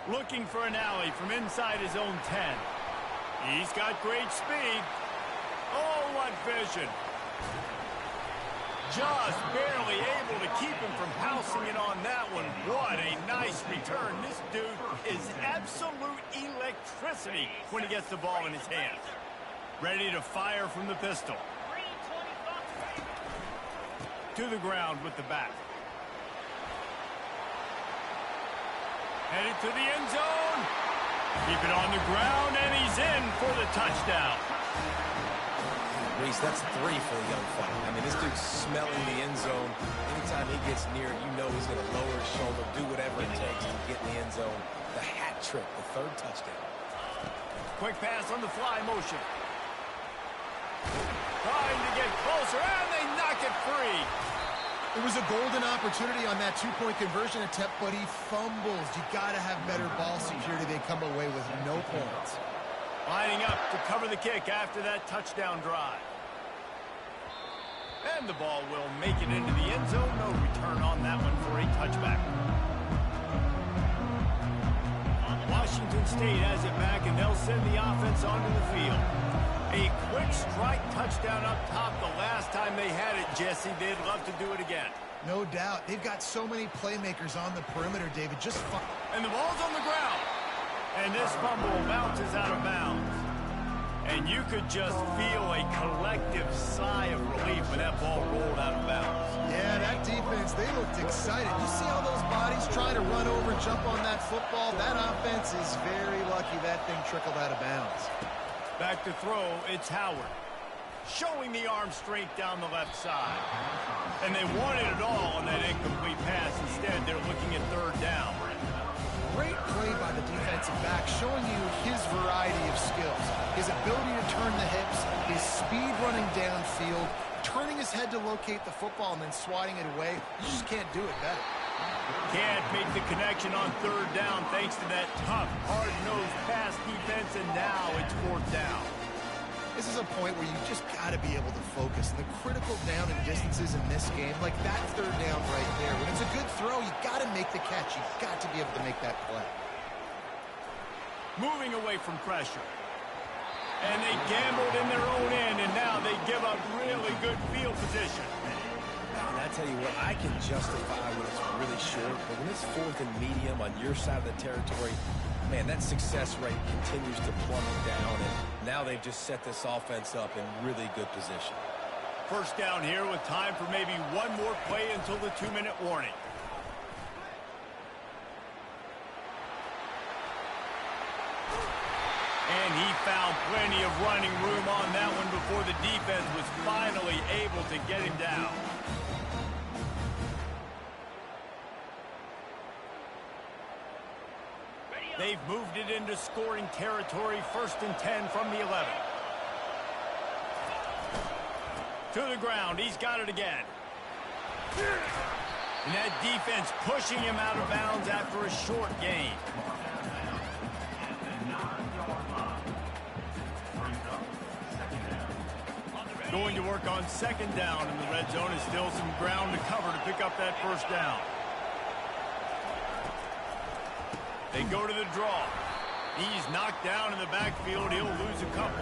Looking for an alley from inside his own 10. He's got great speed. Oh, what vision. Just barely able to keep him from pouncing it on that one. What a nice return. This dude is absolute electricity when he gets the ball in his hands. Ready to fire from the pistol. To the ground with the bat. Headed to the end zone. Keep it on the ground, and he's in for the touchdown. Reese, that's 3 for the young fella. I mean, this dude's smelling the end zone. Anytime he gets near it, you know he's going to lower his shoulder, do whatever it takes to get in the end zone. The hat trick, the 3rd touchdown. Quick pass on the fly motion. Trying to get closer, and they knock it free. It was a golden opportunity on that 2-point conversion attempt, but he fumbles. You got to have better ball security. They come away with no points. Lining up to cover the kick after that touchdown drive. And the ball will make it into the end zone. No return on that one for a touchback. Washington State has it back, and they'll send the offense onto the field. A quick strike touchdown up top the last time they had it, Jesse. They'd love to do it again. No doubt. They've got so many playmakers on the perimeter, David. Just fun. And the ball's on the ground. And this fumble bounces out of bounds. And you could just feel a collective sigh of relief when that ball rolled out of bounds. Yeah, that defense, they looked excited. You see all those bodies trying to run over, jump on that football? That offense is very lucky that thing trickled out of bounds. Back to throw, it's Howard. Showing the arm strength down the left side. And they wanted it all on that incomplete pass. Instead, they're looking at 3rd down. Great play by the defensive back, showing you his variety of skills. His ability to turn the hips, his speed running downfield, turning his head to locate the football and then swatting it away. You just can't do it better. Can't make the connection on 3rd down thanks to that tough, hard-nosed pass defense, and now it's 4th down. This is a point where you just got to be able to focus. And the critical down and distances in this game, like that 3rd down right there, when it's a good throw, you got to make the catch. You got to be able to make that play. Moving away from pressure. And they gambled in their own end, and now they give up really good field position. And I tell you what, I can justify when it's really short, but when it's 4th and medium on your side of the territory, man, that success rate continues to plummet down, and now they've just set this offense up in really good position. 1st down here with time for maybe one more play until the 2-minute warning. And he found plenty of running room on that one before the defense was finally able to get him down. They've moved it into scoring territory, 1st and 10 from the 11. To the ground, he's got it again. And that defense pushing him out of bounds after a short gain. Going to work on 2nd down in the red zone, and still some ground to cover to pick up that 1st down. They go to the draw. He's knocked down in the backfield. He'll lose a couple.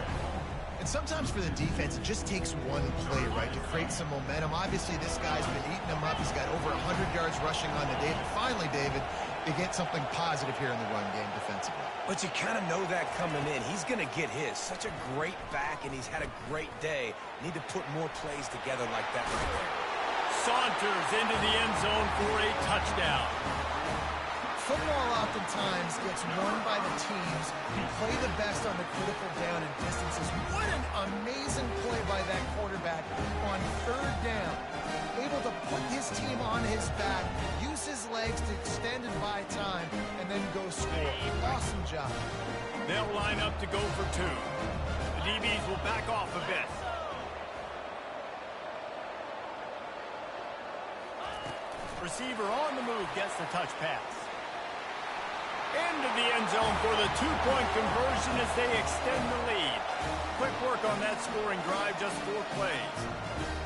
And sometimes for the defense, it just takes one play, right, to create some momentum. Obviously, this guy's been eating them up. He's got over 100 yards rushing on the day. But finally, David, they get something positive here in the run game defensively. But you kind of know that coming in. He's going to get his. Such a great back, and he's had a great day. Need to put more plays together like that right there. Saunters into the end zone for a touchdown. Football oftentimes gets won by the teams who play the best on the critical down and distances. What an amazing play by that quarterback on 3rd down. Able to put his team on his back, use his legs to extend and buy time, and then go score. Awesome job. They'll line up to go for 2. The DBs will back off a bit. Receiver on the move gets the touch pass. Into the end zone for the 2-point conversion as they extend the lead. Quick work on that scoring drive, just 4 plays.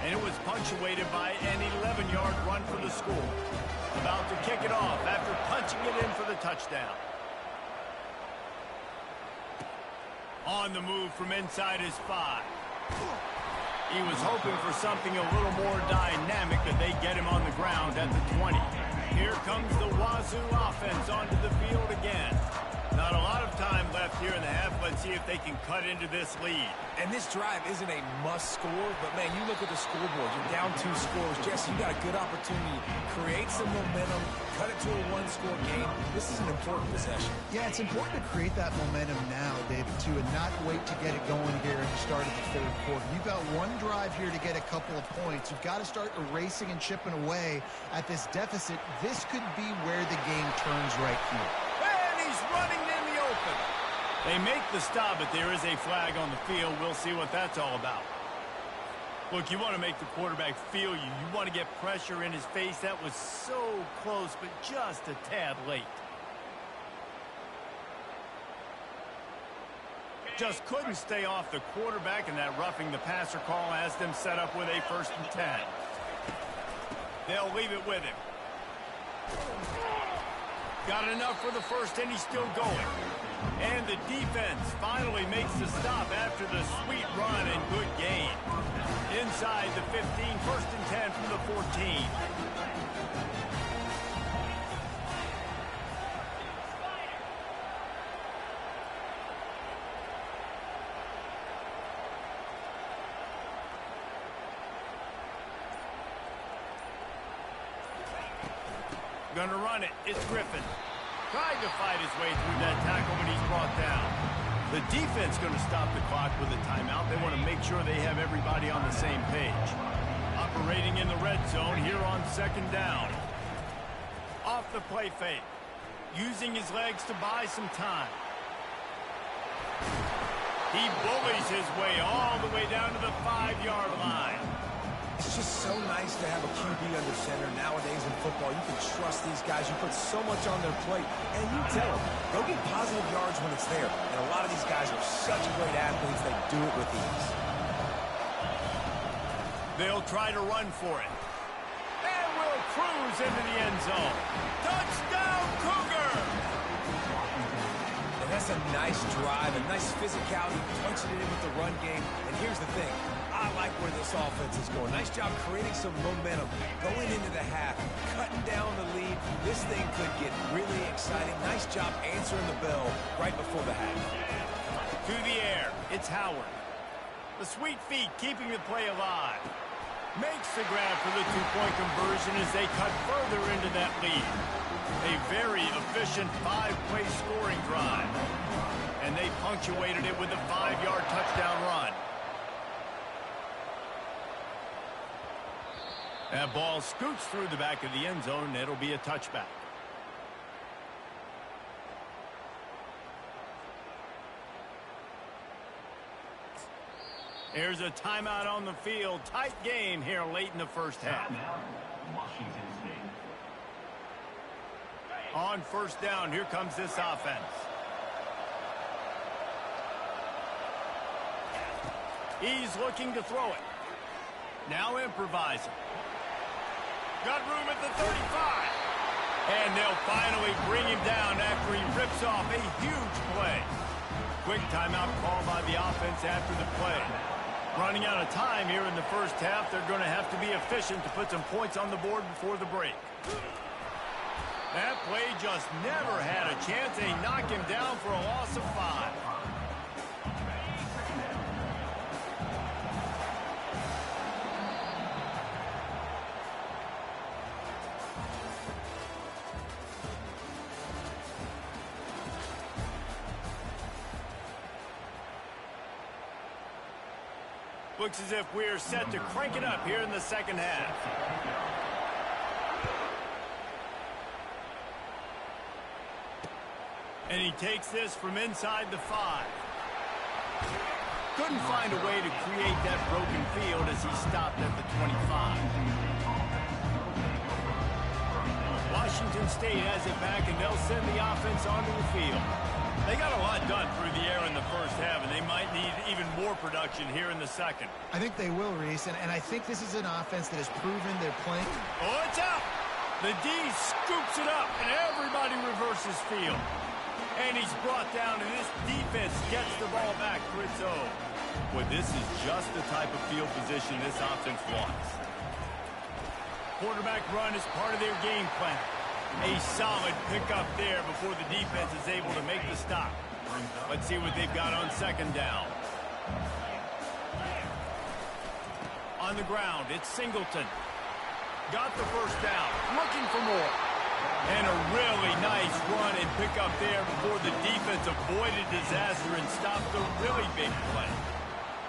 And it was punctuated by an 11-yard run for the score. About to kick it off after punching it in for the touchdown. On the move from inside his 5. He was hoping for something a little more dynamic, that they get him on the ground at the 20. Here comes the Wazoo offense onto the field again. Not a lot of time left here in the half. Let's see if they can cut into this lead. And this drive isn't a must score, but, man, you look at the scoreboard. You're down 2 scores. Jesse, you got a good opportunity to create some momentum, cut it to a 1-score game. This is an important possession. Yeah, it's important to create that momentum now, David, too, and not wait to get it going here at the start of the third quarter. You've got one drive here to get a couple of points. You've got to start erasing and chipping away at this deficit. This could be where the game turns right here. And he's running in the open. They make the stop, but there is a flag on the field. We'll see what that's all about. Look, you want to make the quarterback feel you. You want to get pressure in his face. That was so close, but just a tad late. Just couldn't stay off the quarterback, and that roughing the passer call has them set up with a 1st and 10. They'll leave it with him. Got enough for the first, and he's still going. And the defense finally makes the stop after the sweet run and good gain. Inside the 15, 1st and 10 from the 14. Gonna run it. It's Griffin. Tried to fight his way through that tackle when he's brought down. The defense going to stop the clock with a timeout. They want to make sure they have everybody on the same page. Operating in the red zone here on 2nd down. Off the play fake. Using his legs to buy some time. He bullies his way all the way down to the 5-yard line. It's just so nice to have a QB under center. Nowadays in football, you can trust these guys. You put so much on their plate, and you tell them, go get positive yards when it's there. And a lot of these guys are such great athletes, they do it with ease. They'll try to run for it. And will cruise into the end zone. Touchdown, Cougar! And that's a nice drive, a nice physicality, punching it in with the run game. And here's the thing. I like where this offense is going. Nice job creating some momentum, going into the half, cutting down the lead. This thing could get really exciting. Nice job answering the bell right before the half. To the air, it's Howard. The sweet feet keeping the play alive. Makes the grab for the 2-point conversion as they cut further into that lead. A very efficient 5-play scoring drive. And they punctuated it with a 5-yard touchdown run. That ball scoots through the back of the end zone, and it'll be a touchback. Here's a timeout on the field. Tight game here late in the first half. On 1st down, here comes this offense. He's looking to throw it. Now improvising. Got room at the 35. And they'll finally bring him down after he rips off a huge play. Quick timeout call by the offense after the play. Running out of time here in the first half. They're going to have to be efficient to put some points on the board before the break. That play just never had a chance. They knock him down for a loss of 5. Looks as if we're set to crank it up here in the second half. And he takes this from inside the 5. Couldn't find a way to create that broken field as he stopped at the 25. Washington State has it back, and they'll send the offense onto the field. They got a lot done through the air in the first half, and they might need even more production here in the second. I think they will, Reese, and I think this is an offense that has proven they're playing. Oh, it's out! The D scoops it up, and everybody reverses field. And he's brought down, and this defense gets the ball back for its own. Well, this is just the type of field position this offense wants. Quarterback run is part of their game plan. A solid pickup there before the defense is able to make the stop. Let's see what they've got on second down. On the ground, it's Singleton. Got the first down, looking for more. And a really nice run and pickup there before the defense avoided disaster and stopped a really big play.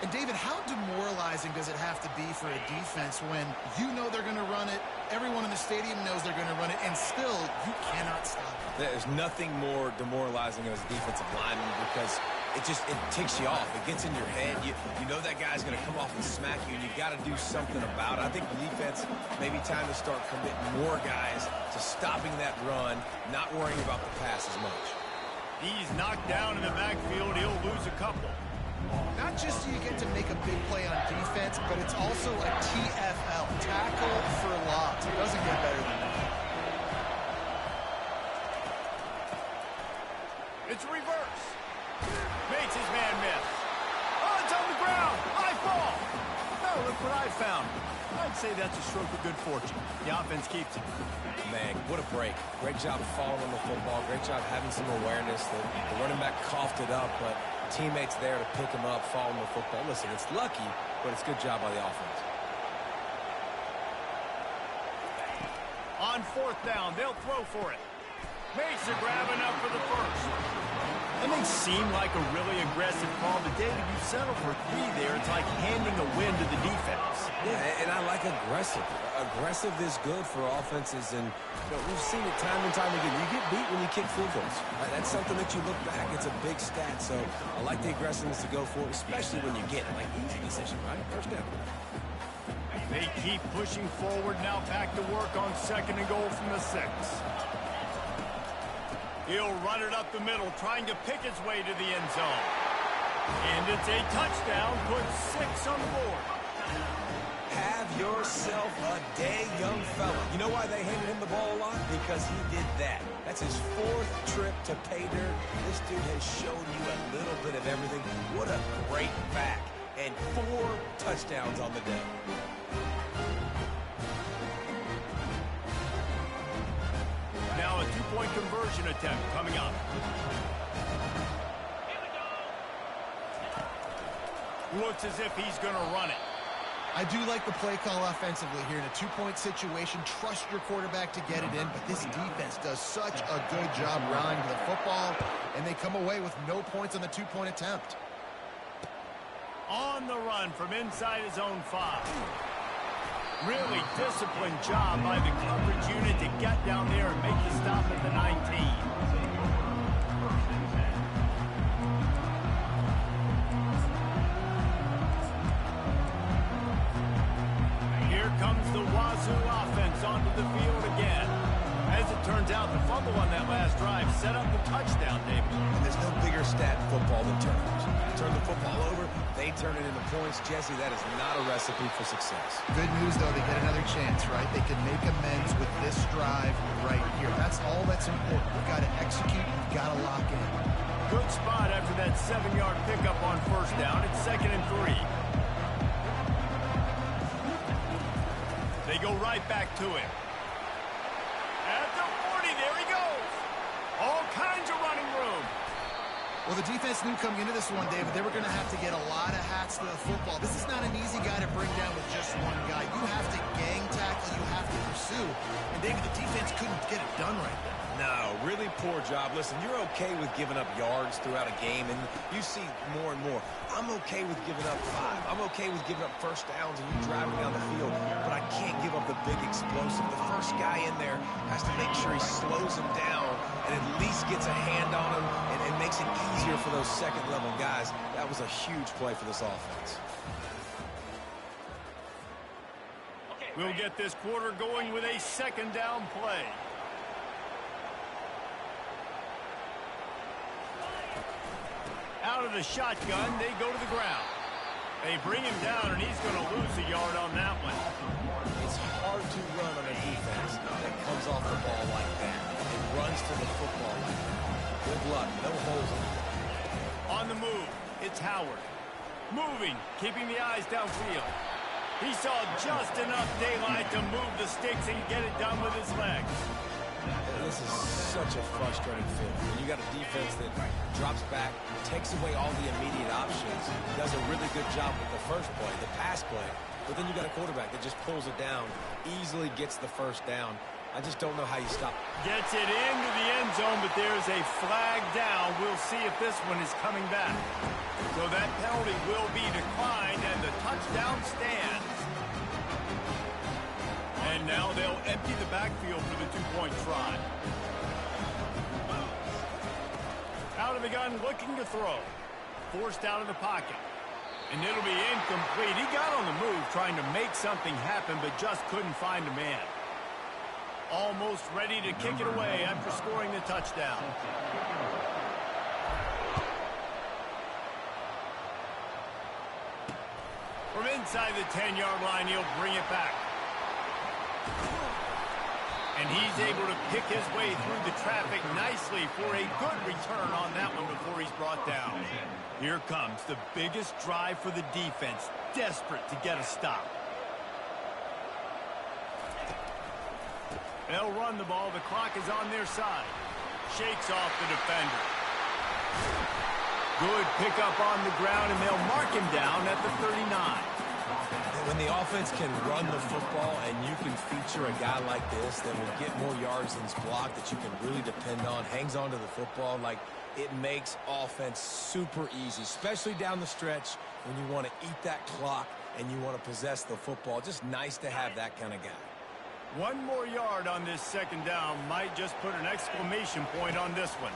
And David, how demoralizing does it have to be for a defense when you know they're going to run it, everyone in the stadium knows they're going to run it, and still you cannot stop it? There's nothing more demoralizing as a defensive lineman because it ticks you off. It gets in your head. You know that guy's going to come off and smack you, and you got to do something about it. I think the defense maybe time to start committing more guys to stopping that run, not worrying about the pass as much. He's knocked down in the backfield. He'll lose a couple. Not just do you get to make a big play on defense, but it's also a TFL, tackle for loss. It doesn't get better than that. It's reverse. Makes his man miss. Oh, it's on the ground. High ball. Oh, look what I found. I'd say that's a stroke of good fortune. The offense keeps it. Man, what a break. Great job following the football. Great job having some awareness. The running back coughed it up, but teammates there to pick him up, following the football. Listen, it's lucky, but it's good job by the offense. On fourth down, they'll throw for it. Makes a grab enough for the first. That may seem like a really aggressive call, but David, you settle for 3 there. It's like handing a win to the defense. Yeah, and I like aggressive. Aggressive is good for offenses, and we've seen it time and time again. You get beat when you kick field goals. Right? That's something that you look back. It's a big stat, so I like the aggressiveness to go for it, especially when you get it. Like, easy decision, right? First down. They keep pushing forward, now back to work on second and goal from the 6. He'll run it up the middle, trying to pick his way to the end zone. And it's a touchdown, puts 6 on the board. Have yourself a day, young fella. You know why they handed him the ball a lot? Because he did that. That's his 4th trip to pay dirt. This dude has shown you a little bit of everything. What a great back. And 4 touchdowns on the day. Now a 2-point conversion attempt coming up. Looks as if he's going to run it. I do like the play call offensively here. In a 2-point situation, trust your quarterback to get it in, but this defense does such a good job rallying to the football, and they come away with no points on the 2-point attempt. On the run from inside his own 5. Really disciplined job by the coverage unit to get down there and make the stop at the 19. Here comes the Wazoo offense onto the field again. As it turns out, the fumble on that last drive set up the touchdown, David. And there's no bigger stat in football than turnovers. Turn the football over, they turn it into points. Jesse, that is not a recipe for success. Good news, though, they get another chance, right? They can make amends with this drive right here. That's all that's important. You've got to execute, you've got to lock in. Good spot after that 7-yard pickup on first down. It's 2nd and 3. They go right back to him. At the 40, there he goes. All kinds of running room. Well, the defense knew coming into this one, David, they were going to have to get a lot of hats to the football. This is not an easy guy to bring down with just one guy. You have to gang tackle, you have to pursue. And, David, the defense couldn't get it done right there. No, really poor job. Listen, you're okay with giving up yards throughout a game, and you see more and more. I'm okay with giving up 5. I'm okay with giving up first downs and you driving down the field, but I can't give up the big explosive. The first guy in there has to make sure he slows him down and at least gets a hand on him and makes it easier for those second-level guys. That was a huge play for this offense. We'll get this quarter going with a 2nd down play. Out of the shotgun, they go to the ground. They bring him down, and he's going to lose a yard on that one. It's hard to run on a defense that comes off the ball like that and runs to the football like that. Good of luck. No holes in it. On the move, it's Howard. Moving, keeping the eyes downfield. He saw just enough daylight to move the sticks and get it done with his legs. This is such a frustrating field. You got a defense that drops back, takes away all the immediate options, does a really good job with the first play, the pass play, but then you got a quarterback that just pulls it down, easily gets the first down. I just don't know how you stop. Gets it into the end zone, but there's a flag down. We'll see if this one is coming back. So that penalty will be declined, and the touchdown stands. And now they'll empty the backfield for the two-point try. Out of the gun, looking to throw. Forced out of the pocket. And it'll be incomplete. He got on the move trying to make something happen, but just couldn't find a man. Almost ready to kick it away after scoring the touchdown. From inside the 10-yard line, he'll bring it back. And he's able to pick his way through the traffic nicely for a good return on that one before he's brought down. Here comes the biggest drive for the defense, desperate to get a stop. They'll run the ball. The clock is on their side. Shakes off the defender. Good pickup on the ground, and they'll mark him down at the 39. When the offense can run the football and you can feature a guy like this that will get more yards than his block, that you can really depend on, hangs on to the football, like it makes offense super easy, especially down the stretch when you want to eat that clock and you want to possess the football. Just nice to have that kind of guy. One more yard on this second down might just put an exclamation point on this one.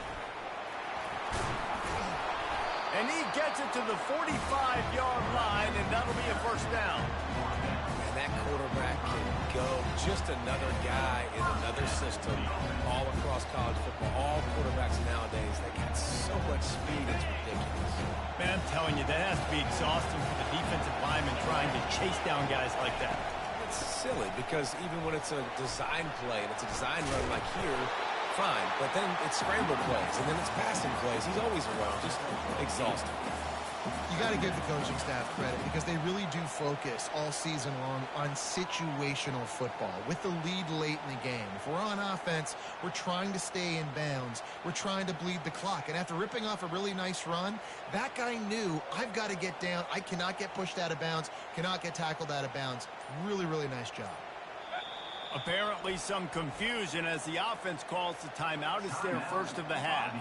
And he gets it to the 45-yard line, and that'll be a first down. And that quarterback can go. Just another guy in another system all across college football. All quarterbacks nowadays, they got so much speed, it's ridiculous. Man, I'm telling you, that has to be exhausting for the defensive lineman trying to chase down guys like that. It's silly because even when it's a design play and it's a design run like here, fine, but then it's scramble plays, and then it's passing plays. He's always around, just exhausting. You got to give the coaching staff credit because they really do focus all season long on situational football with the lead late in the game. If we're on offense, we're trying to stay in bounds. We're trying to bleed the clock. And after ripping off a really nice run, that guy knew, I've got to get down. I cannot get pushed out of bounds, cannot get tackled out of bounds. Really, really nice job. Apparently some confusion as the offense calls the timeout. It's their first of the half.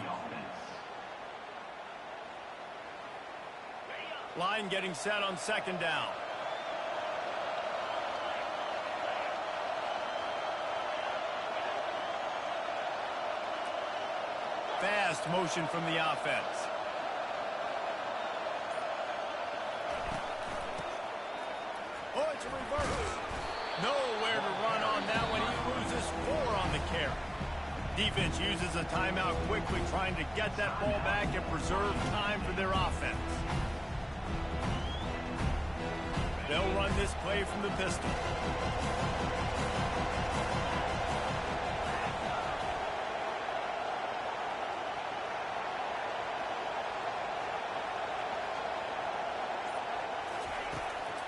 Line getting set on second down. Fast motion from the offense. Oh, it's a reverse. Nowhere to run on that one. He loses 4 on the carry. Defense uses a timeout quickly, trying to get that ball back and preserve time for their offense. They'll run this play from the pistol.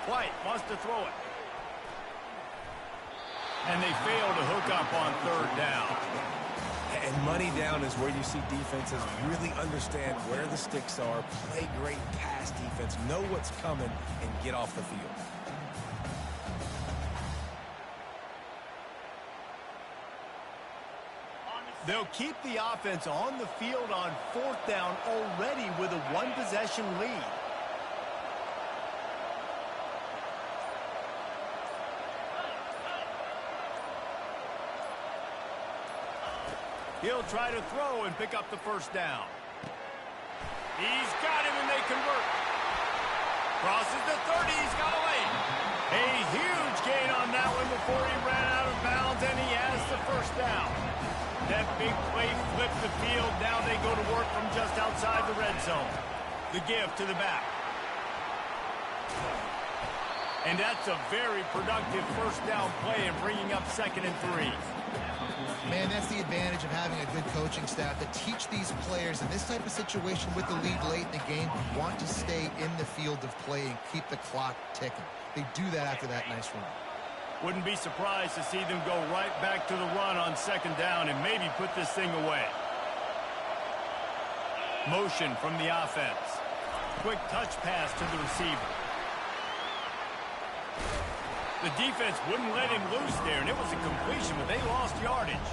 White wants to throw it. And they fail to hook up on third down. And money down is where you see defenses really understand where the sticks are, play great pass defense, know what's coming, and get off the field. They'll keep the offense on the field on fourth down already with a one-possession lead. He'll try to throw and pick up the first down. He's got him, and they convert. Crosses the 30. He's got a lane. A huge gain on that one before he ran out of bounds, and he has the first down. That big play flipped the field. Now they go to work from just outside the red zone. The give to the back. And that's a very productive first down play and bringing up 2nd and 3. Man, that's the advantage of having a good coaching staff that teach these players in this type of situation with the lead late in the game, want to stay in the field of play and keep the clock ticking. They do that after that nice run. Wouldn't be surprised to see them go right back to the run on 2nd down and maybe put this thing away. Motion from the offense. Quick touch pass to the receiver. The defense wouldn't let him loose there, and it was a completion, but they lost yardage.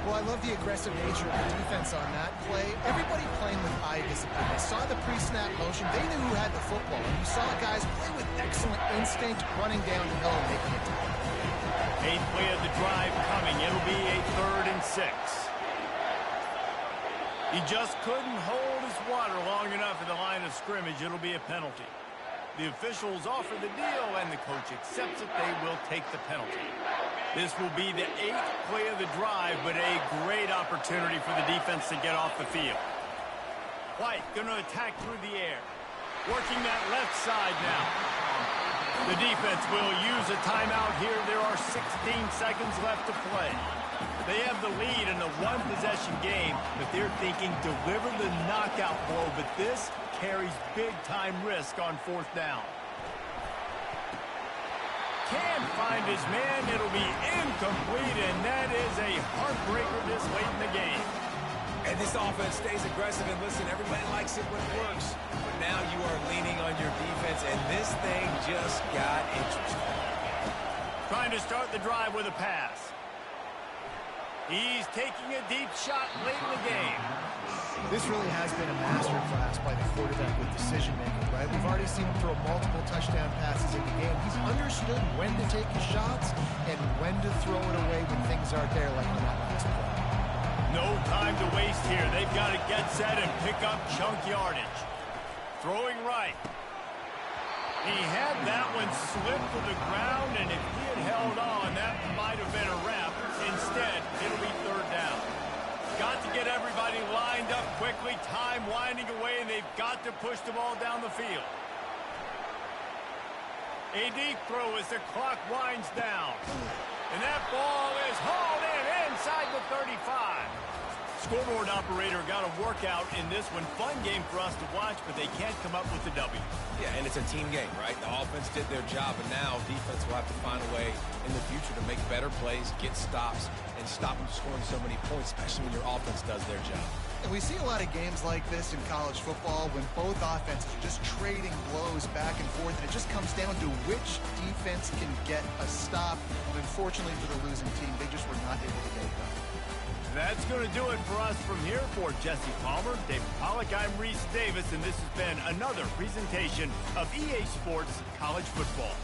Well, I love the aggressive nature of the defense on that play. Everybody playing with eye discipline. They saw the pre-snap motion. They knew who had the football. And you saw guys play with excellent instinct, running down the hill and making it tackle. 8th play of the drive coming. It'll be a 3rd and 6. He just couldn't hold his water long enough at the line of scrimmage. It'll be a penalty. The officials offer the deal, and the coach accepts it. They will take the penalty. This will be the 8th play of the drive, but a great opportunity for the defense to get off the field. White going to attack through the air. Working that left side now. The defense will use a timeout here. There are 16 seconds left to play. They have the lead in a one-possession game, but they're thinking deliver the knockout blow, but this carries big-time risk on 4th down. Can't find his man. It'll be incomplete, and that is a heartbreaker this late in the game. And this offense stays aggressive, and listen, everybody likes it when it works. But now you are leaning on your defense, and this thing just got interesting. Trying to start the drive with a pass. He's taking a deep shot late in the game. This really has been a masterclass by the quarterback with decision-making, right? We've already seen him throw multiple touchdown passes in the game. He's understood when to take his shots and when to throw it away when things aren't there, like on that last play. No time to waste here. They've got to get set and pick up chunk yardage. Throwing right. He had that one slip to the ground, and if he had held on, that might have been a wrap. Instead, it'll be 3rd down. Got to get everybody lined up quickly. Time winding away, and they've got to push the ball down the field. A deep throw as the clock winds down. And that ball is hauled in inside the 35. Scoreboard operator got a workout in this one. Fun game for us to watch, but they can't come up with the W. Yeah, and it's a team game, right? The offense did their job, and now defense will have to find a way in the future to make better plays, get stops, and stop them scoring so many points, especially when your offense does their job. And we see a lot of games like this in college football when both offenses are just trading blows back and forth, and it just comes down to which defense can get a stop. And unfortunately for the losing team, they just were not able to get it done. That's going to do it for us from here. For Jesse Palmer, David Pollack, I'm Reese Davis, and this has been another presentation of EA Sports College Football.